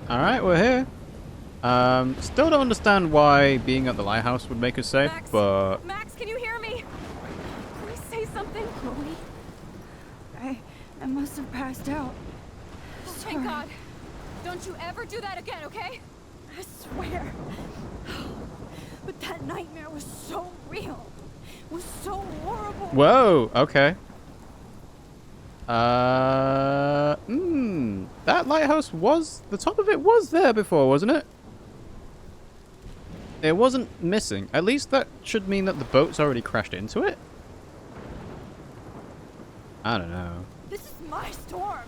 Alright, we're here. Still don't understand why being at the lighthouse would make us safe, Max, but... Max, can you hear me? Please say something. Chloe? I must have passed out. Oh, thank God. Don't you ever do that again, okay? I swear. But that nightmare was so real. It was so horrible. Whoa, okay. That lighthouse was... The top of it was there before, wasn't it? It wasn't missing. At least that should mean that the boat's already crashed into it? I don't know. This is my storm.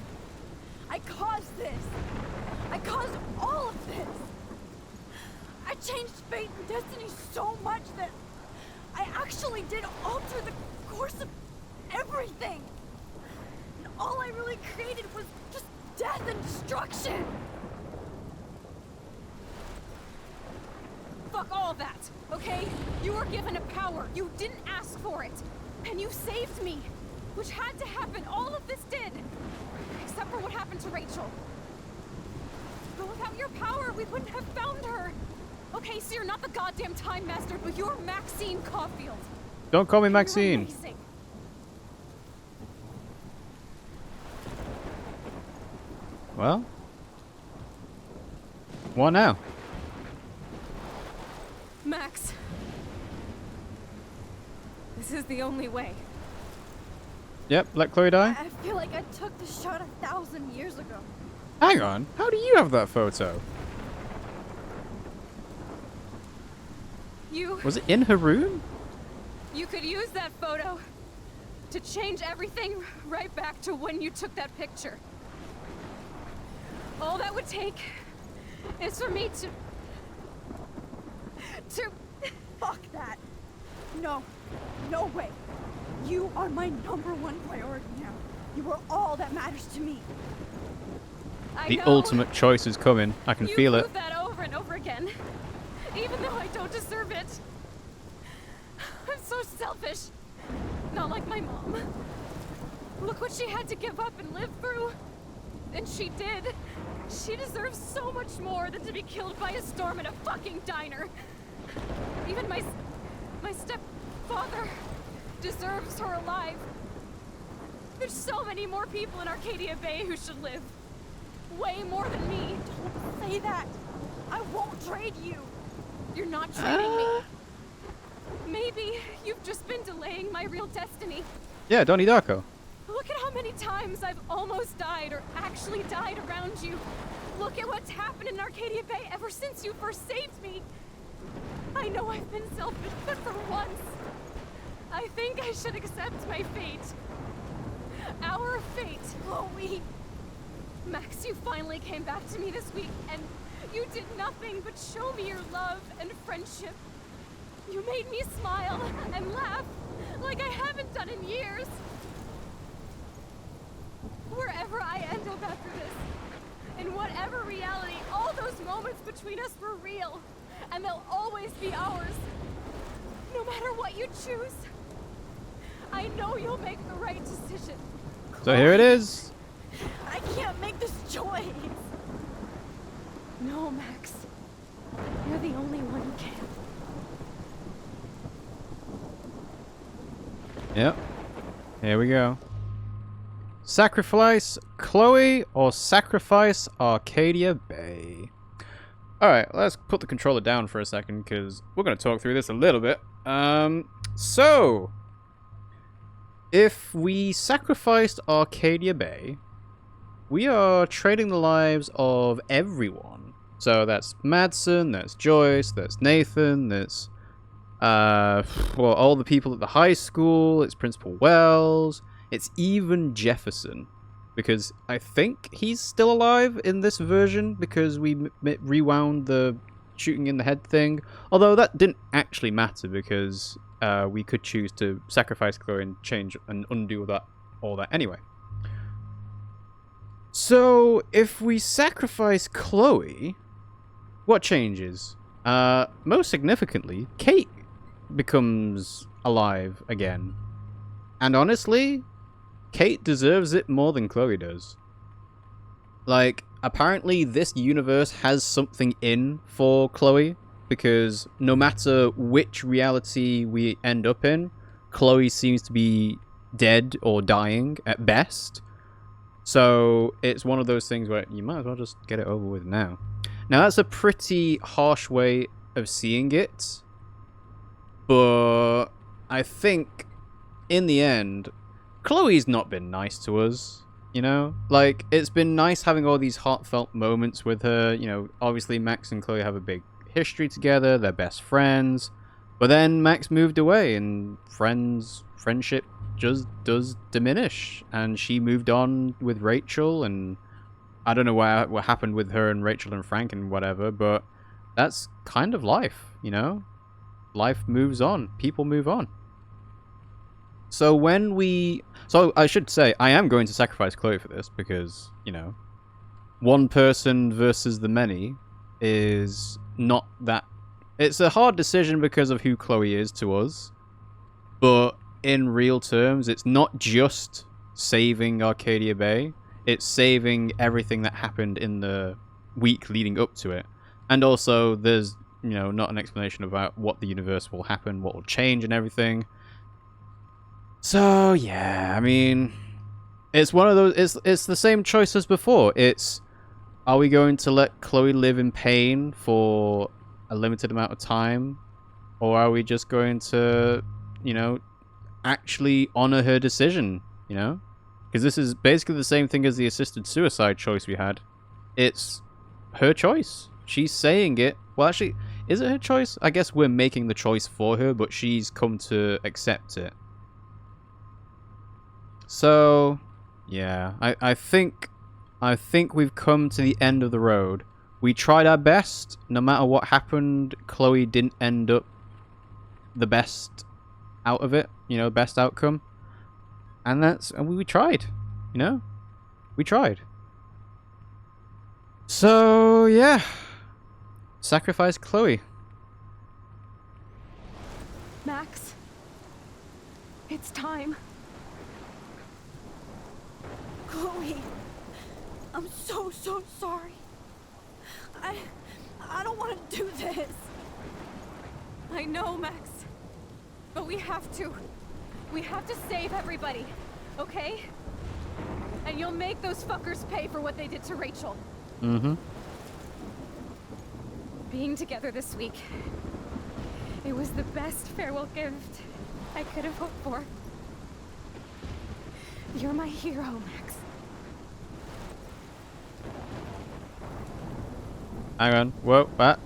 I caused this. I caused all of this. I changed fate and destiny so much that I actually did alter the course of everything. And all I really created was just death and destruction. Fuck all that, okay? You were given a power. You didn't ask for it. And you saved me. Which had to happen. All of this did. Except for what happened to Rachel. But without your power, we wouldn't have found her. Okay, so you're not the goddamn Time Master, but you're Maxine Caulfield. Don't call me You're Maxine. amazing. Well? What now? Max. This is the only way. Yep, let Chloe die. I feel like I took the shot 1,000 years ago. Hang on, how do you have that photo? Was it in her room? You could use that photo to change everything right back to when you took that picture. All that would take is for me to... Fuck that. No. No way. You are my #1 priority now. You are all that matters to me. I The know. ultimate choice is coming. I can feel You it. prove that over and over again, even though I don't deserve it. I'm so selfish. Not like my mom. Look what she had to give up and live through. And she did. She deserves so much more than to be killed by a storm in a fucking diner. Even my stepfather deserves her alive. There's so many more people in Arcadia Bay who should live. Way more than me. Don't say that. I won't trade you. You're not trading me. Maybe you've just been delaying my real destiny. Yeah, Donnie Darko. Look at how many times I've almost died or actually died around you. Look at what's happened in Arcadia Bay ever since you first saved me. I know I've been selfish, but for once, I think I should accept my fate. Our fate. Chloe. Max, you finally came back to me this week, and you did nothing but show me your love and friendship. You made me smile and laugh like I haven't done in years. Wherever I end up after this, in whatever reality, all those moments between us were real, and they'll always be ours. No matter what you choose, I know you'll make the right decision. So here it is. I can't make this choice. No, Max. You're the only one who can. Yep. Here we go. Sacrifice Chloe or sacrifice Arcadia Bay? Alright, let's put the controller down for a second because we're going to talk through this a little bit. So, if we sacrificed Arcadia Bay, we are trading the lives of everyone. So that's Madsen, that's Joyce, that's Nathan, that's well, all the people at the high school, it's Principal Wells, it's even Jefferson. Because I think he's still alive in this version because we rewound the shooting in the head thing. Although that didn't actually matter because we could choose to sacrifice Chloe and change and undo all that anyway. So if we sacrifice Chloe, what changes? Most significantly, Kate becomes alive again. And honestly, Kate deserves it more than Chloe does. Like, apparently this universe has something in for Chloe, because no matter which reality we end up in, Chloe seems to be dead or dying at best. So it's one of those things where you might as well just get it over with now. Now that's a pretty harsh way of seeing it, but I think in the end, Chloe's not been nice to us, you know? Like, it's been nice having all these heartfelt moments with her. You know, obviously Max and Chloe have a big history together, they're best friends, but then Max moved away and friendship just does diminish, and she moved on with Rachel, and I don't know what happened with her and Rachel and Frank and whatever, but that's kind of life, you know? Life moves on. People move on. So I should say, I am going to sacrifice Chloe for this, because, you know, one person versus the many is not that... It's a hard decision because of who Chloe is to us, but in real terms, it's not just saving Arcadia Bay, it's saving everything that happened in the week leading up to it. And also, there's, you know, not an explanation about what the universe will happen, what will change and everything. So, yeah, I mean, it's one of those, it's the same choice as before. It's, are we going to let Chloe live in pain for a limited amount of time? Or are we just going to, you know, actually honor her decision, you know? Because this is basically the same thing as the assisted suicide choice we had. It's her choice. She's saying it. Well, actually, is it her choice? I guess we're making the choice for her, but she's come to accept it. So, yeah, I think we've come to the end of the road. We tried our best. No matter what happened, Chloe didn't end up the best out of it, you know, best outcome. And we tried, you know? We tried. So, yeah. Sacrifice Chloe. Max, it's time. Chloe, I'm so sorry. I don't want to do this. I know, Max. But we have to. We have to save everybody, okay? And you'll make those fuckers pay for what they did to Rachel. Mm-hmm. Being together this week, it was the best farewell gift I could have hoped for. You're my hero, Max. Hang on. Whoa, what?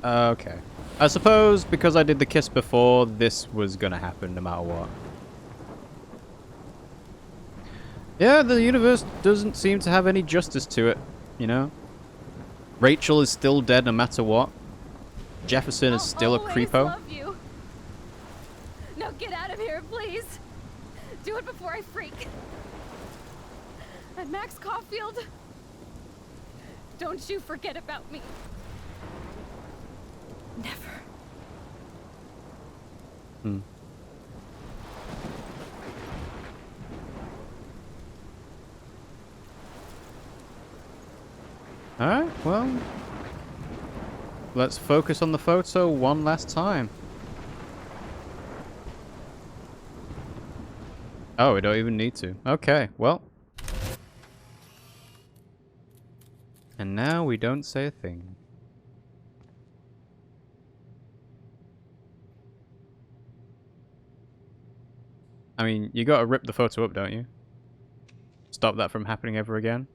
Okay. I suppose because I did the kiss before, this was gonna happen no matter what. Yeah, the universe doesn't seem to have any justice to it, you know? Rachel is still dead no matter what. Jefferson is still a creepo. Love you. Now get out of here, please. Do it before I freak. And Max Caulfield, don't you forget about me. Never. Hmm. Alright, well, let's focus on the photo one last time. Oh, we don't even need to. Okay, well. And now we don't say a thing. I mean, you gotta rip the photo up, don't you? Stop that from happening ever again.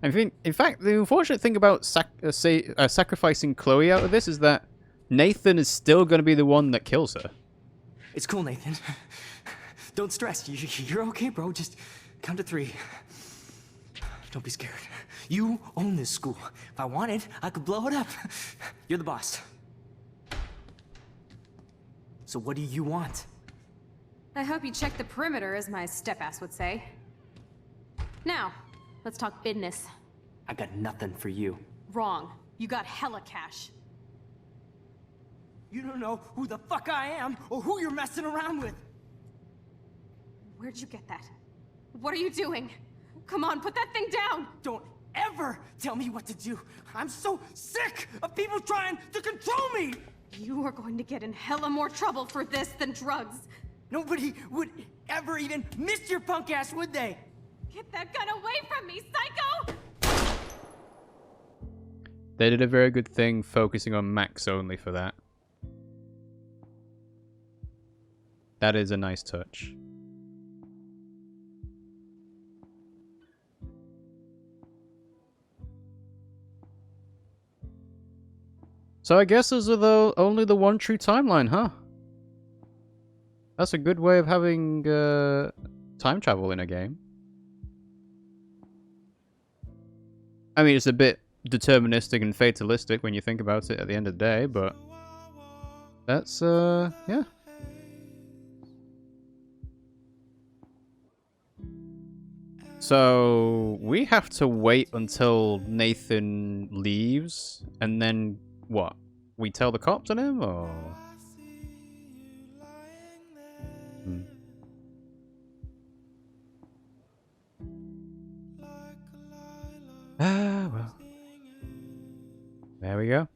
I mean, in fact, the unfortunate thing about sacrificing Chloe out of this is that Nathan is still going to be the one that kills her. It's cool, Nathan. Don't stress. You're okay, bro. Just count to 3. Don't be scared. You own this school. If I wanted, I could blow it up. You're the boss. So what do you want? I hope you check the perimeter, as my step-ass would say. Now, let's talk business. I got nothing for you. Wrong. You got hella cash. You don't know who the fuck I am or who you're messing around with. Where'd you get that? What are you doing? Come on, put that thing down! Don't ever tell me what to do. I'm so sick of people trying to control me. You are going to get in hella more trouble for this than drugs. Nobody would ever even miss your punk ass, would they? Get that gun away from me, psycho! They did a very good thing focusing on Max only for that. That is a nice touch. So I guess there's only the one true timeline, huh? That's a good way of having time travel in a game. I mean, it's a bit deterministic and fatalistic when you think about it at the end of the day, but that's, yeah. So, we have to wait until Nathan leaves, and then, what? We tell the cops on him, or...? Ah, well. There we go.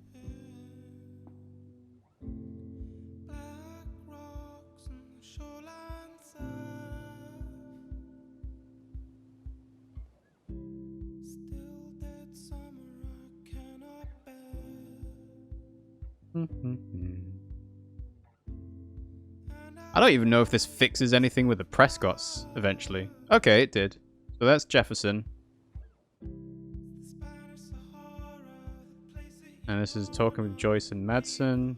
I don't even know if this fixes anything with the Prescotts eventually. Okay, it did. So that's Jefferson. And this is talking with Joyce and Madsen.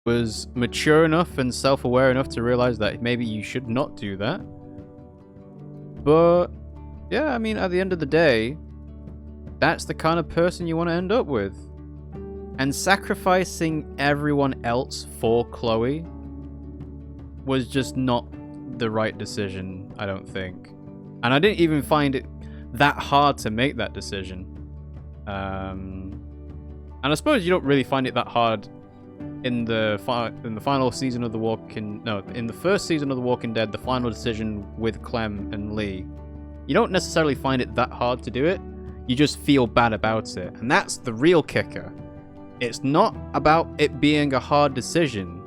was mature enough and self-aware enough to realize that maybe you should not do that. But yeah, I mean, at the end of the day, that's the kind of person you want to end up with. And sacrificing everyone else for Chloe was just not the right decision, I don't think. And I didn't even find it that hard to make that decision. And I suppose you don't really find it that hard in the final season of in the first season of The Walking Dead, the final decision with Clem and Lee. You don't necessarily find it that hard to do it. You just feel bad about it. And that's the real kicker. It's not about it being a hard decision.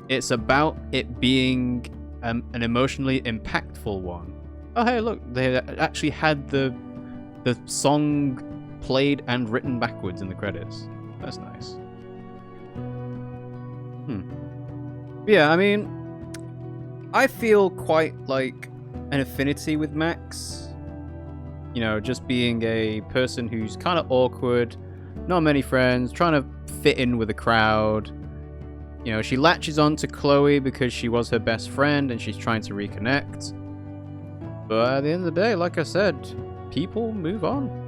It's about it being an emotionally impactful one. Oh, hey, look, they actually had the song played and written backwards in the credits. That's nice. Yeah, I mean, I feel quite like an affinity with Max. You know, just being a person who's kind of awkward, not many friends, trying to fit in with the crowd. You know, she latches on to Chloe because she was her best friend and she's trying to reconnect. But at the end of the day, like I said, people move on.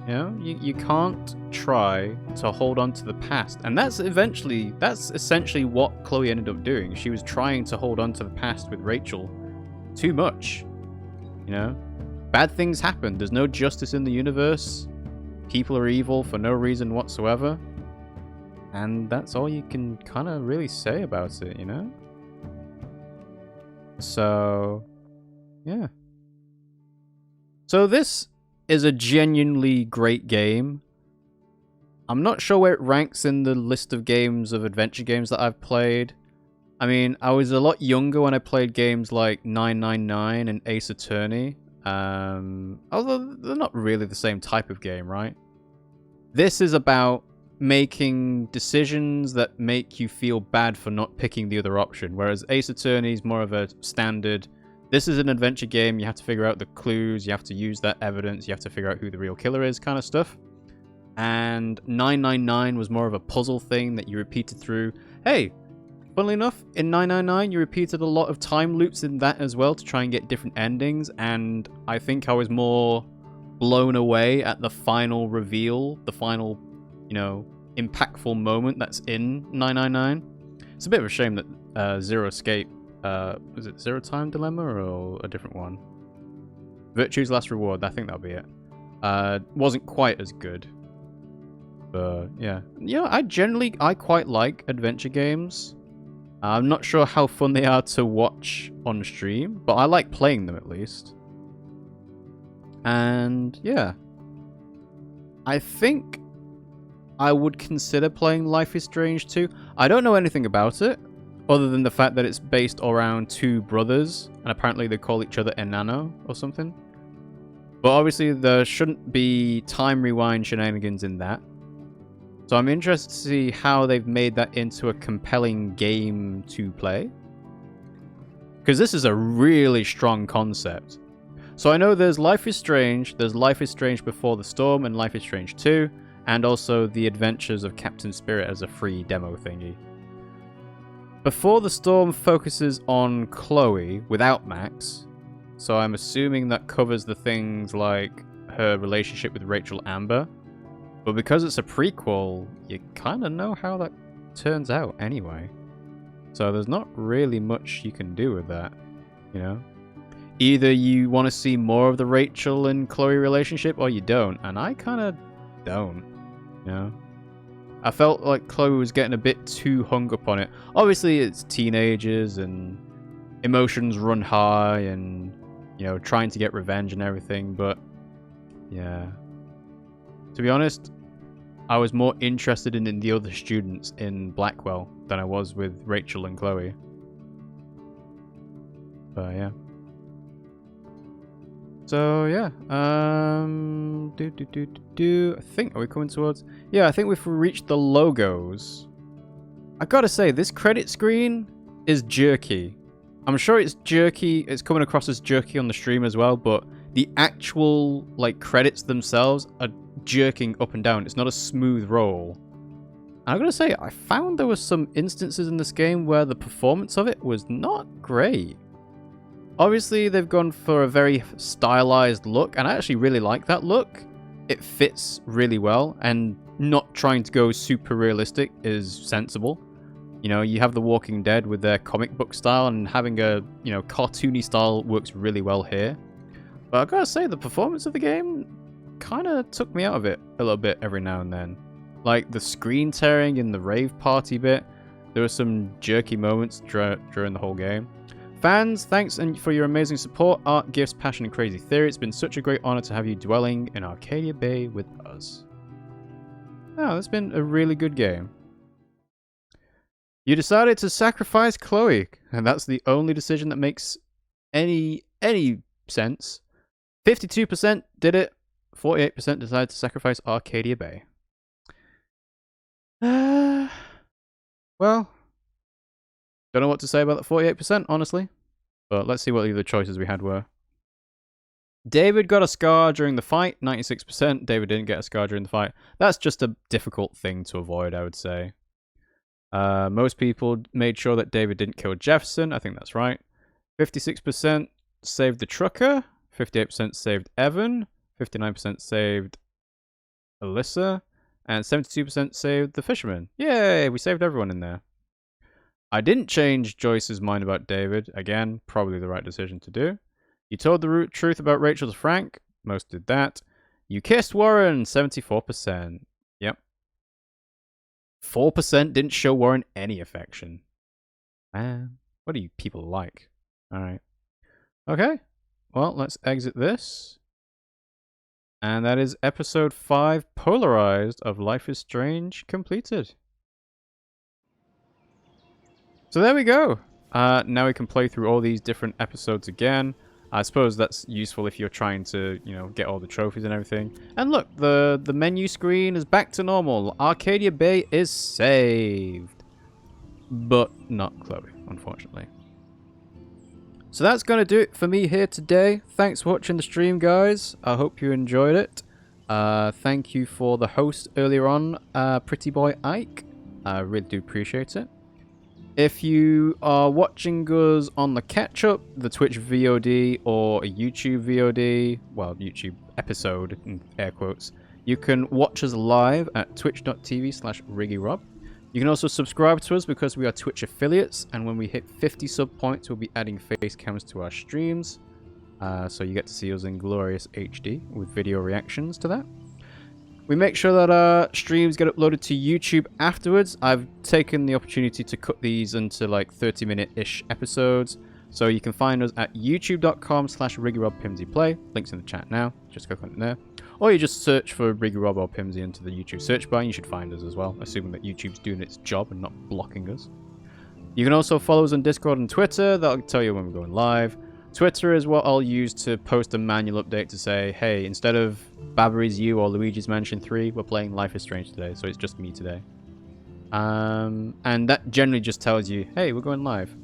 You know, you can't try to hold on to the past. And that's essentially what Chloe ended up doing. She was trying to hold on to the past with Rachel too much. You know, bad things happen. There's no justice in the universe. People are evil for no reason whatsoever. And that's all you can kind of really say about it, you know? So, yeah. So this is a genuinely great game. I'm not sure where it ranks in the list of games of adventure games that I've played. I mean, I was a lot younger when I played games like 999 and Ace Attorney. Although they're not really the same type of game, right? This is about making decisions that make you feel bad for not picking the other option, whereas Ace Attorney is more of a standard. This is an adventure game. You have to figure out the clues, you have to use that evidence, you have to figure out who the real killer is, kind of stuff. And 999 was more of a puzzle thing that you repeated through. Hey, funnily enough, in 999 you repeated a lot of time loops in that as well to try and get different endings, and I think I was more blown away at the final reveal, the final, you know, impactful moment that's in 999. It's a bit of a shame that Zero Escape, was it Zero Time Dilemma or a different one? Virtue's Last Reward, I think that'll be it. Wasn't quite as good. But yeah, you know, I quite like adventure games. I'm not sure how fun they are to watch on stream, but I like playing them at least. And yeah, I think I would consider playing Life is Strange 2. I don't know anything about it, other than the fact that it's based around two brothers, and apparently they call each other Enano or something. But obviously there shouldn't be time rewind shenanigans in that. So I'm interested to see how they've made that into a compelling game to play. Because this is a really strong concept. So I know there's Life is Strange, there's Life is Strange Before the Storm and Life is Strange 2, and also The Adventures of Captain Spirit as a free demo thingy. Before the Storm focuses on Chloe without Max, so I'm assuming that covers the things like her relationship with Rachel Amber. But because it's a prequel, you kind of know how that turns out anyway. So there's not really much you can do with that, you know? Either you want to see more of the Rachel and Chloe relationship, or you don't. And I kind of don't, you know? I felt like Chloe was getting a bit too hung up on it. Obviously, it's teenagers and emotions run high and, you know, trying to get revenge and everything, but yeah. To be honest, I was more interested in the other students in Blackwell than I was with Rachel and Chloe. But yeah. So yeah, I think, are we coming towards? Yeah, I think we've reached the logos. I gotta say, this credit screen is jerky. I'm sure it's jerky, it's coming across as jerky on the stream as well, but the actual, like, credits themselves are jerking up and down. It's not a smooth roll. I'm going to say, I found there were some instances in this game where the performance of it was not great. Obviously, they've gone for a very stylized look, and I actually really like that look. It fits really well, and not trying to go super realistic is sensible. You know, you have The Walking Dead with their comic book style, and having a, you know, cartoony style works really well here. But I've got to say, the performance of the game kind of took me out of it a little bit every now and then. Like the screen tearing in the rave party bit, there were some jerky moments during the whole game. Fans, thanks for your amazing support, art, gifts, passion, and crazy theory. It's been such a great honor to have you dwelling in Arcadia Bay with us. Oh, that's been a really good game. You decided to sacrifice Chloe, and that's the only decision that makes any sense. 52% did it. 48% decided to sacrifice Arcadia Bay. Well, don't know what to say about the 48%, honestly. But let's see what the other choices we had were. David got a scar during the fight, 96%. David didn't get a scar during the fight. That's just a difficult thing to avoid, I would say. Most people made sure that David didn't kill Jefferson. I think that's right. 56% saved the trucker. 58% saved Evan. 59% saved Alyssa. And 72% saved the fisherman. Yay, we saved everyone in there. I didn't change Joyce's mind about David. Again, probably the right decision to do. You told the truth about Rachel to Frank. Most did that. You kissed Warren. 74%. Yep. 4% didn't show Warren any affection. Man, what are you people like? Alright. Okay. Well, let's exit this. And that is episode 5, Polarized, of Life is Strange, completed. So there we go. Now we can play through all these different episodes again. I suppose that's useful if you're trying to, you know, get all the trophies and everything. And look, the menu screen is back to normal. Arcadia Bay is saved. But not Chloe, unfortunately. So that's going to do it for me here today. Thanks for watching the stream, guys. I hope you enjoyed it. Thank you for the host earlier on, Pretty Boy Ike. I really do appreciate it. If you are watching us on the catch-up, the Twitch VOD or a YouTube VOD, well, YouTube episode in air quotes, you can watch us live at twitch.tv/RiggyRob. You can also subscribe to us because we are Twitch affiliates, and when we hit 50 sub points, we'll be adding face cams to our streams. So you get to see us in glorious HD with video reactions to that. We make sure that our streams get uploaded to YouTube afterwards. I've taken the opportunity to cut these into like 30-minute-ish episodes. So you can find us at youtube.com/RiggyRobPimsyPlay. Links in the chat now. Just click on it there. Or you just search for RiggyRob or Pimmsy into the YouTube search bar and you should find us as well, assuming that YouTube's doing its job and not blocking us. You can also follow us on Discord and Twitter. That'll tell you when we're going live. Twitter is what I'll use to post a manual update to say, hey, instead of Babbery's You or Luigi's Mansion 3, we're playing Life is Strange today, so it's just me today. And that generally just tells you, hey, we're going live.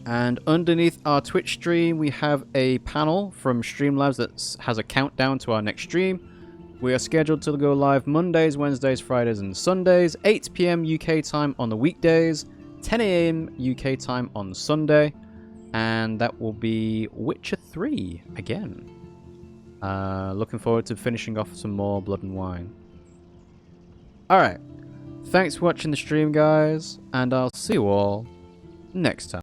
And underneath our Twitch stream, we have a panel from Streamlabs that has a countdown to our next stream. We are scheduled to go live Mondays, Wednesdays, Fridays, and Sundays, 8 PM UK time on the weekdays, 10 AM UK time on Sunday. And that will be Witcher 3 again. Looking forward to finishing off some more Blood and Wine. Alright. Thanks for watching the stream, guys. And I'll see you all next time.